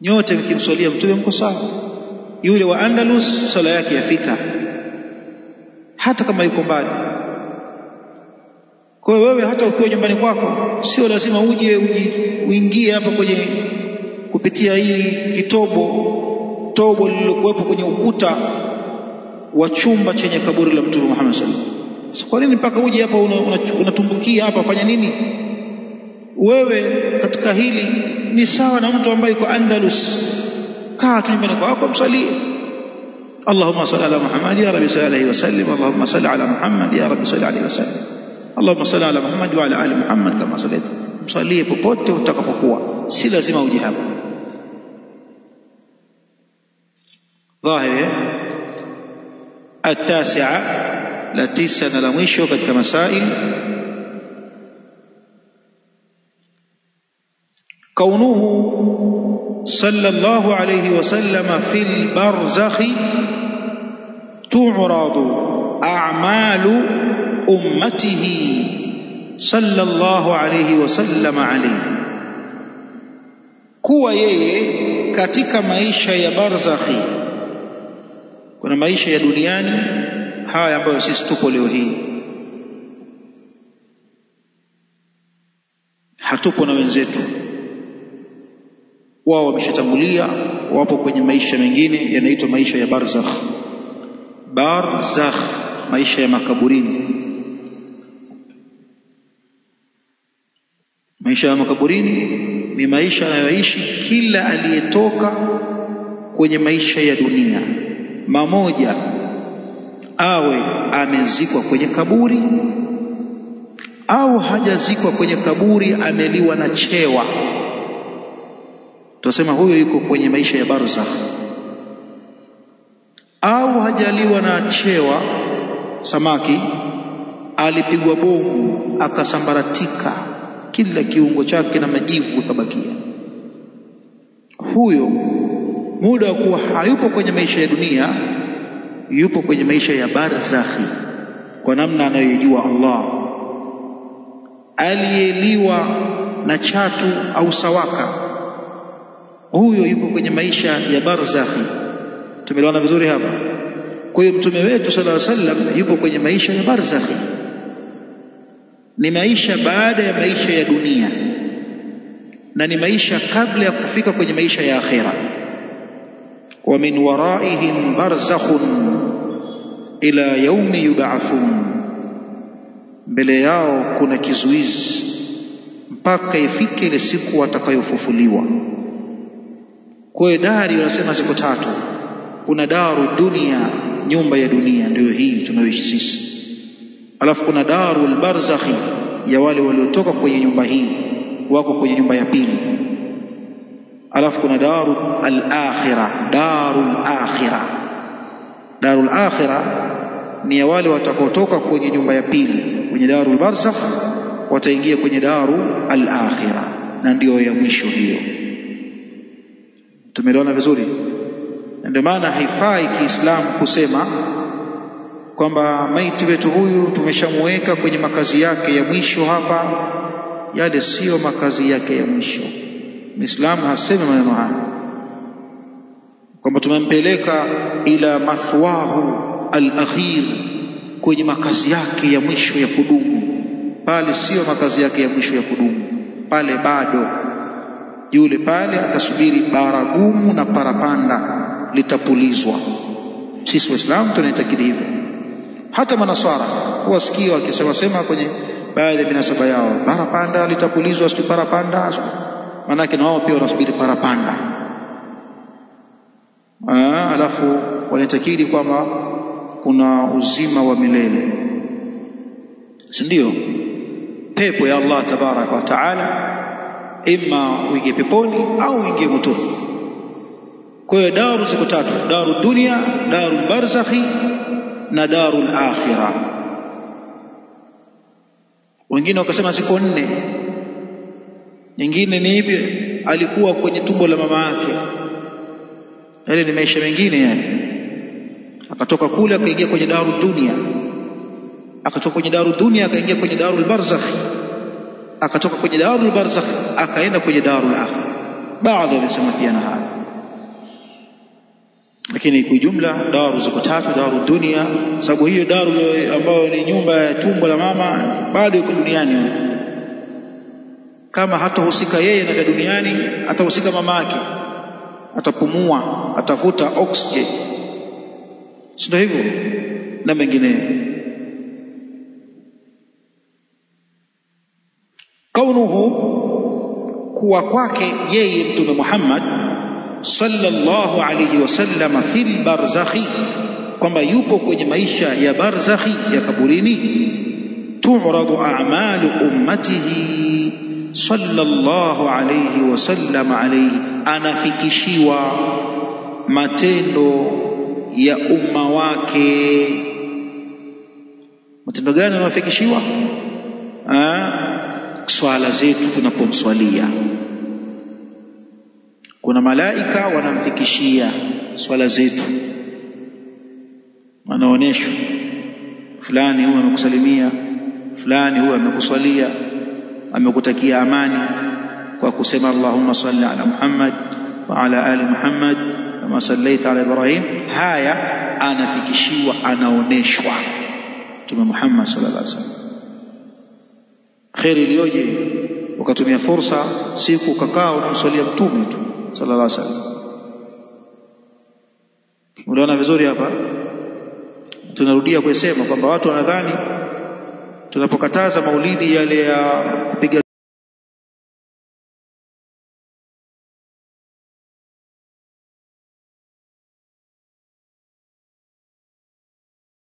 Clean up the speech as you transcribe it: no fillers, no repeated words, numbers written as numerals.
nyote mkimswalia mtume mko sawa. Yule wa Andalus sala yake yafika hata kama yuko mbali. Kwa hiyo wewe hata ukiwa nyumbani kwako sio lazima uingie hapa kwenye kupitia hii tobo lililokuwepo kwenye ukuta wa chumba chenye kaburi la Mtume Muhammad sallallahu alaihi wasallam. So, kwa nini mpaka uje hapa unatumbukia hapa fanya nini? Wewe katika hili ni sawa na mtu ambaye yuko Andalus. Kaa tu nyumbani kwako msalie. Allahumma salli ala Muhammad ya rabbi salli alayhi wa sallim. Allahumma salli ala Muhammad ya rabbi salli alayhi wa sallim. Allahumma salli ala Muhammad wa ala ali Muhammad kama sallaita. Msalie popote utakapokuwa, si lazima uje hapa. Dhahiri التاسعة la tisa na la mwisho katika masail kaunuhu sallallahu alayhi wasallam fil barzakhi tu'radu a'malu ummatihi sallallahu alayhi wasallam alayhi, kuwa yeye katika maisha ya barzakhi, kuna maisha ya duniani haya ambayo sisi tupo leo hii, hatupo na wenzetu, wao wameshatangulia, wapo kwenye maisha mengine yanaitwa maisha ya barzakh. Barzakh, maisha ya makaburini. Maisha ya makaburini ni maisha anayoishi kila aliyetoka kwenye maisha ya dunia, mamoja awe amezikwa kwenye kaburi au hajazikwa kwenye kaburi, ameliwa na chewa, tunasema huyo yuko kwenye maisha ya barzakh. Au hajaliwa na chewa, samaki alipigwa bomu akasambaratika kila kiungo chake na majivu kabakia, huyo muda wa kuwa hayupo kwenye maisha ya dunia, yupo kwenye maisha ya barzakhi kwa namna anayojua Allah. Aliyeliwa na chatu au sawaka, huyo yupo kwenye maisha ya barzakhi. Tumeelewana vizuri hapa? Kwa hiyo mtume wetu sallallahu alaihi wasallam yupo kwenye maisha ya barzakhi, ni maisha baada ya maisha ya dunia, na ni maisha kabla ya kufika kwenye maisha ya akhera. Wa min waraihim barzakhun ila yaumi yub'athun, mbele yao kuna kizuizi mpaka ifike ile siku watakayofufuliwa. Kwa hiyo dari wanasema ziko tatu. Kuna daru dunia, nyumba ya dunia ndio hii tunayoishi sisi, alafu kuna darul barzakhi, ya wale waliotoka kwenye nyumba hii wako kwenye nyumba ya pili, alafu kuna darul akhirah. Darul akhirah ni ya wale watakaotoka kwenye nyumba ya pili, kwenye darul barzakh, wataingia kwenye darul akhirah, na ndio ya mwisho hiyo. Tumeelewana vizuri? Ndio maana haifai Kiislamu kusema kwamba maiti wetu huyu tumeshamweka kwenye makazi yake ya mwisho hapa. Yale sio makazi yake ya mwisho. Muislamu hasemi maneno haya kwamba tumempeleka ila mathwahu al-akhir, kwenye makazi yake ya mwisho ya kudumu. Pale sio makazi yake ya mwisho ya kudumu, pale bado yule pale atasubiri baragumu na parapanda litapulizwa. Sisi Waislamu tunaitakidi hivyo. Hata manaswara huwasikia wakisema kwenye baadhi ya minasaba yao, parapanda litapulizwa, sio parapanda, manake na wao pia wanasubiri parapanda. Alafu wanatakidi kwamba kuna uzima wa milele, si ndio? Pepo ya Allah tabaraka wa taala, ima uingie peponi au uingie motoni. Kwa hiyo daru ziko tatu: daru dunia, daru barzakhi na darul akhirah. Wengine wakasema ziko 4. Nyingine ni hivi, alikuwa kwenye tumbo la mama yake, yale ni maisha mengine yani. Akatoka kule akaingia kwenye daru dunia, akatoka kwenye daru dunia akaingia kwenye darul barzakh, akatoka kwenye darul barzakh akaenda kwenye darul akhirah. baadhi wamesema pia na haya, lakini kwa jumla daru ziko tatu. Daru dunia, sababu hiyo daru ambayo ni nyumba ya tumbo la mama bado iko duniani. Kama hatahusika yeye na duniani, atahusika mama yake, atapumua, atavuta oxygen, sio hivyo, na mengineyo. Kaunuhu, kuwa kwake yeye Mtume Muhammad sallallahu alayhi wasallam fil barzakhi, kwamba yupo kwenye maisha ya barzakhi, ya kaburini. Tu'radu a'malu ummatihi sallallahu alayhi wasallam alayhi, anafikishiwa matendo ya umma wake. Matendo gani anafikishiwa? Swala zetu tunapomswalia, kuna malaika wanamfikishia swala zetu, wanaonyeshwa fulani huwa amekusalimia, fulani huwa amekuswalia, amekutakia amani kwa kusema Allahumma salli ala Muhammad wa ala ali Muhammad kama sallaita ala Ibrahim. Haya anafikishiwa, anaoneshwa Mtume Muhammad sallallahu alaihi wasallam. Kheri iliyoje ukatumia fursa siku ukakaa unamswalia mtume tu sallallahu alaihi wasallam. Unaona vizuri hapa, tunarudia kusema kwamba watu wanadhani tunapokataza maulidi yale ya kupiga